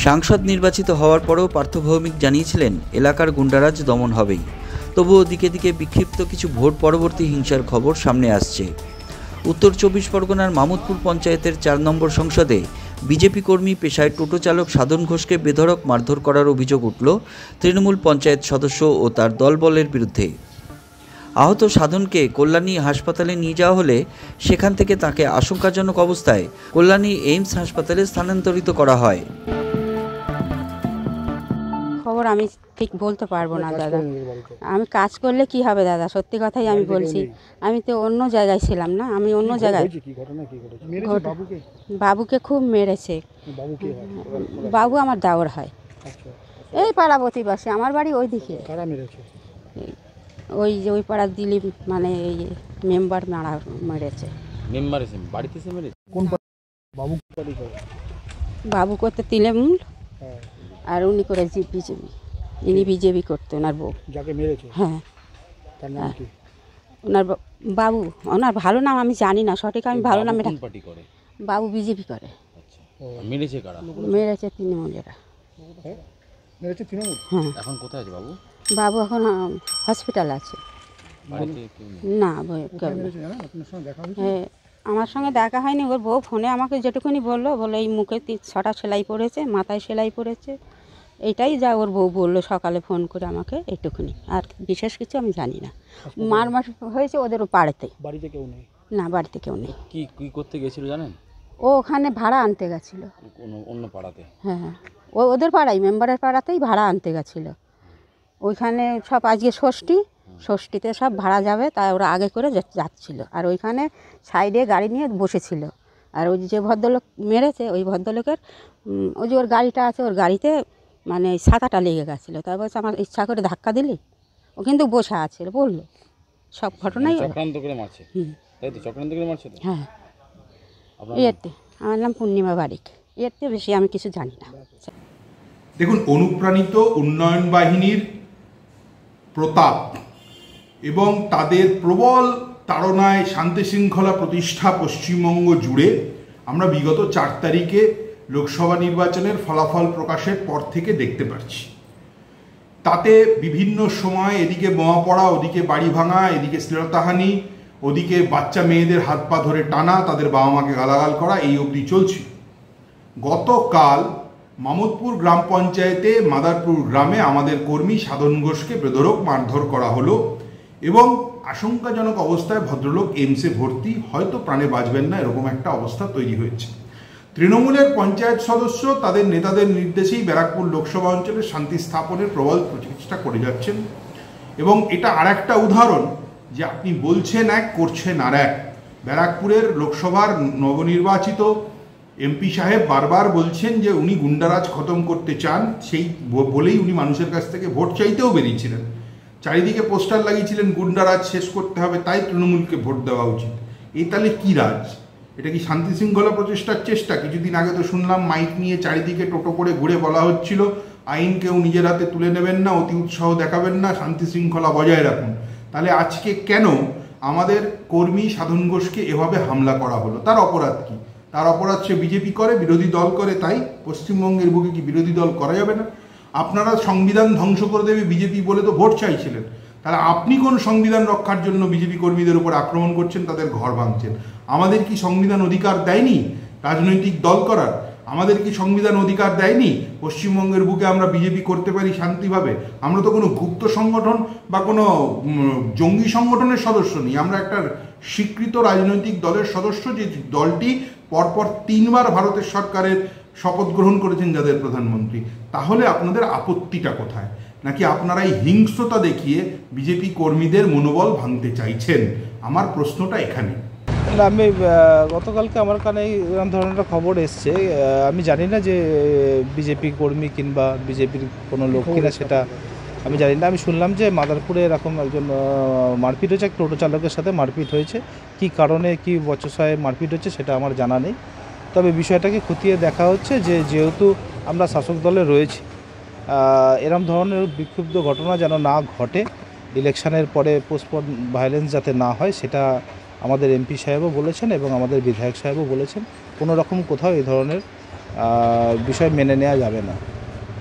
সাংসদ নির্বাচিত হওয়ার পরেও পার্থ ভৌমিক জানিয়েছিলেন এলাকার গুন্ডারাজ দমন হবেই। তবুও দিকে দিকে বিক্ষিপ্ত কিছু ভোট পরবর্তী হিংসার খবর সামনে আসছে। উত্তর 24 পরগনার মামুদপুর পঞ্চায়েতের 4 নম্বর সংসদে বিজেপি কর্মী পেশায় টোটো চালক সাধন ঘোষকে বেধড়ক মারধর করার অভিযোগ উঠল তৃণমূল পঞ্চায়েত সদস্য ও তার দলবলের বিরুদ্ধে। আহত সাধনকে কল্যাণী হাসপাতালে নিয়ে যাওয়া হলে সেখান থেকে তাকে আশঙ্কাজনক অবস্থায় কল্যাণী এইমস হাসপাতালে স্থানান্তরিত করা হয়। খবর আমি ঠিক বলতে পারবো না দাদা। আমি কাজ করলে কি হবে দাদা, সত্যি কথাই আমি বলছি। আমি তো অন্য জায়গায় ছিলাম না, আমি অন্য জায়গায়। বাবুকে খুব মেরেছে। বাবু আমার দাওর হয়, এই পাড়া প্রতিবাসী, আমার বাড়ি ওই দিকে। ওই পাড়া দিলীপ মানে এই মেম্বার মেরেছে। বাবু করতে তৃণমূল আর উনি করে বিজেপি। ইনি বিজেপি করতো, ওনার বউ যাকে মেরেছে। হ্যাঁ, ওনার বাবু, ওনার ভালো নাম আমি জানি না সঠিক, আমি ভালো নাম এটা। বাবু বিজেপি করে। মেরেছে তৃণমূলেরা। হ্যাঁ, এখন কোথায় আছে বাবু? বাবু এখন হসপিটাল আছে। না, আমার সঙ্গে দেখা হয়নি। ওর বউ ফোনে আমাকে যেটুকুনি বললো এই মুখে 6টা সেলাই পড়েছে, মাথায় সেলাই পড়েছে, এইটাই যা ওর বউ বললো সকালে ফোন করে আমাকে, এইটুকুনি। আর বিশেষ কিছু আমি জানি না। মার হয়েছে ওদের পাড়াতে। বাড়িতে কেউ নেই? না, বাড়িতে কেউ নেই। কি করতে গেছিল জানেন? ও ওখানে ভাড়া আনতে গেছিল অন্য পাড়াতে। হ্যাঁ, ওদের পাড়ায়, মেম্বারের পাড়াতেই ভাড়া আনতে গেছিলো। ওইখানে সব আজকে ষষ্ঠীতে সব ভাড়া যাবে, তাই ওরা আগে করে যাচ্ছিল। আর ওইখানে সাইডে গাড়ি নিয়ে বসেছিল। আর ওই যে ভদ্রলোক মেরেছে, ওই ভদ্রলোকের ওই যে ওর গাড়িটা আছে, ওর গাড়িতে মানে ছাতাটা লেগে গেছিলো। তাই বলছে আমার ইচ্ছা করে ধাক্কা দিলি। ও কিন্তু বসে আছে বললো সব ঘটনাই। চক্রান্ত করে মারছে, তাই তো? চক্রান্ত করে মারছে তো? হ্যাঁ। এতে আমার নাম পূর্ণিমা বারিক। এর থেকে বেশি আমি কিছু জানি না। দেখুন, অনুপ্রাণিত উন্নয়ন বাহিনীর প্রতাপ এবং তাদের প্রবল তাড়নায় শান্তি শৃঙ্খলা প্রতিষ্ঠা পশ্চিমবঙ্গ জুড়ে আমরা বিগত 4 তারিখে লোকসভা নির্বাচনের ফলাফল প্রকাশের পর থেকে দেখতে পাচ্ছি। তাতে বিভিন্ন সময় এদিকে বোমা পড়া, ওদিকে বাড়ি ভাঙা, এদিকে শ্লীলতাহানি, ওদিকে বাচ্চা মেয়েদের হাত পা ধরে টানা, তাদের বাবা মাকে গালাগাল করা, এই অবধি চলছে। গতকাল মামুদপুর গ্রাম পঞ্চায়েতে মাদারপুর গ্রামে আমাদের কর্মী সাধন ঘোষকে বেধড়ক মারধর করা হলো এবং আশঙ্কাজনক অবস্থায় ভদ্রলোক এইমসে ভর্তি, হয়তো প্রাণে বাঁচবেন না, এরকম একটা অবস্থা তৈরি হয়েছে। তৃণমূলের পঞ্চায়েত সদস্য তাদের নেতাদের নির্দেশেই ব্যারাকপুর লোকসভা অঞ্চলে শান্তি স্থাপনের প্রবল প্রচেষ্টা করে যাচ্ছেন এবং এটা আর একটা উদাহরণ যে আপনি বলছেন এক, করছেন আর এক। ব্যারাকপুরের লোকসভার নবনির্বাচিত এমপি সাহেব বারবার বলছেন যে উনি গুন্ডারাজ খতম করতে চান, সেই বলেই উনি মানুষের কাছ থেকে ভোট চাইতেও বেরিয়েছিলেন। চারিদিকে পোস্টার লাগিয়েছিলেন গুন্ডারাজ শেষ করতে হবে, তাই তৃণমূলকে ভোট দেওয়া উচিত। এই তাহলে কি রাজ? এটা কি শান্তি শৃঙ্খলা প্রচেষ্টার চেষ্টা? কিছুদিন আগে তো শুনলাম মাইক নিয়ে চারিদিকে টোটো করে ঘুরে বলা হচ্ছিল আইন কেউ নিজের হাতে তুলে নেবেন না, অতি উৎসাহ দেখাবেন না, শান্তি শৃঙ্খলা বজায় রাখুন। তাহলে আজকে কেন আমাদের কর্মী সাধন ঘোষকে এভাবে হামলা করা হলো? তার অপরাধ কি? তার অপরাধ সে বিজেপি করে, বিরোধী দল করে, তাই পশ্চিমবঙ্গের বুকে কি বিরোধী দল করা যাবে না? আপনারা সংবিধান ধ্বংস করে দেবে বিজেপি বলে তো ভোট চাইছিলেন, তাহলে আপনি কোন সংবিধান রক্ষার জন্য বিজেপি কর্মীদের উপর আক্রমণ করছেন, তাদের ঘর ভাঙছেন? আমাদের কি সংবিধান অধিকার দেয়নি রাজনৈতিক দল করার? আমাদের কি সংবিধান অধিকার দেয়নি পশ্চিমবঙ্গের বুকে আমরা বিজেপি করতে পারি শান্তিভাবে? আমরা তো কোনো গুপ্ত সংগঠন বা কোনো জঙ্গি সংগঠনের সদস্য নই। আমরা একটা স্বীকৃত রাজনৈতিক দলের সদস্য, যে দলটি পরপর 3 বার ভারতের সরকারের শপথ গ্রহণ করেছেন যাদের প্রধানমন্ত্রী। তাহলে আপনাদের আপত্তিটা কোথায়? নাকি আপনারা এই হিংস্রতা দেখিয়ে বিজেপি কর্মীদের মনোবল ভাঙতে চাইছেন? আমার প্রশ্নটা এখানে। আমি গতকালকে আমার কানে এরকম ধরনের খবর এসছে, আমি জানি না যে বিজেপি কর্মী কিংবা বিজেপির কোনো লোক কিনা, সেটা আমি জানি না। আমি শুনলাম যে মাদারপুরে এরকম একজন মারপিট হয়েছে, এক টোটো চালকের সাথে মারপিট হয়েছে। কি কারণে, কি বচসায় মারপিট হচ্ছে সেটা আমার জানা নেই। তবে বিষয়টাকে খতিয়ে দেখা হচ্ছে যে যেহেতু আমরা শাসক দলে রয়েছি, এরম ধরনের বিক্ষুব্ধ ঘটনা যেন না ঘটে, ইলেকশনের পরে পোস্টপন ভায়োলেন্স যাতে না হয়, সেটা আমাদের এমপি সাহেবও বলেছেন এবং আমাদের বিধায়ক সাহেবও বলেছেন। কোনো রকম কোথাও এই ধরনের বিষয় মেনে নেওয়া যাবে না।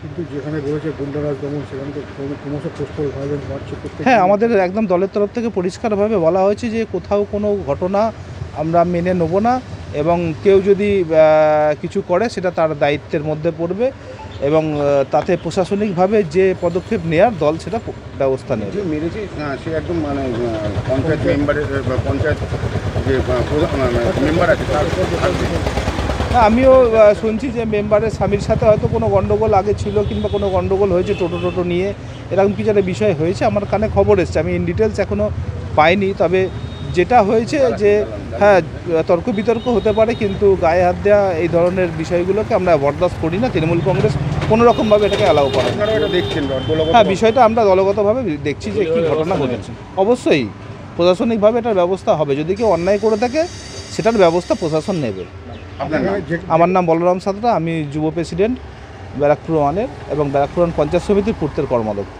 কিন্তু যেখানে রয়েছে গুন্ডারাজ দমন সেখানে তো ক্রমশ পোস্টাল ভায়োলেন্স বাড়ছে। হ্যাঁ, আমাদের একদম দলের তরফ থেকে পরিষ্কারভাবে বলা হয়েছে যে কোথাও কোনো ঘটনা আমরা মেনে নেব না, এবং কেউ যদি কিছু করে সেটা তার দায়িত্বের মধ্যে পড়বে, এবং তাতে প্রশাসনিকভাবে যে পদক্ষেপ নেওয়ার দল সেটা ব্যবস্থা নেবে। মেরেছে সে একদম মানে পঞ্চায়েত মেম্বারের বা পঞ্চায়েত যে মেম্বার আছে তার হ্যাঁ, আমিও শুনছি যে মেম্বারের স্বামীর সাথে হয়তো কোনো গণ্ডগোল আগে ছিল, কিংবা কোনো গণ্ডগোল হয়েছে টোটো নিয়ে, এরকম কিছু একটা বিষয় হয়েছে। আমার কানে খবর এসছে, আমি ইন ডিটেলস এখনও পাইনি। তবে যেটা হয়েছে যে হ্যাঁ, তর্ক বিতর্ক হতে পারে, কিন্তু গায়ে হাত দেওয়া এই ধরনের বিষয়গুলোকে আমরা বরদাস্ত করি না। তৃণমূল কংগ্রেস কোনো রকমভাবে এটাকে অ্যালাউ করে না। হ্যাঁ, বিষয়টা আমরা দলগতভাবে দেখছি যে কী ঘটনা ঘটেছে। অবশ্যই প্রশাসনিকভাবে এটার ব্যবস্থা হবে, যদি কেউ অন্যায় করে থাকে সেটার ব্যবস্থা প্রশাসন নেবে। আমার নাম বলরাম সাঁতরা, আমি যুব প্রেসিডেন্ট ব্যারাকপুর 1-এর এবং ব্যারাকপুর 1 পঞ্চায়েত সমিতির পূর্তের কর্মাধ্যক্ষ।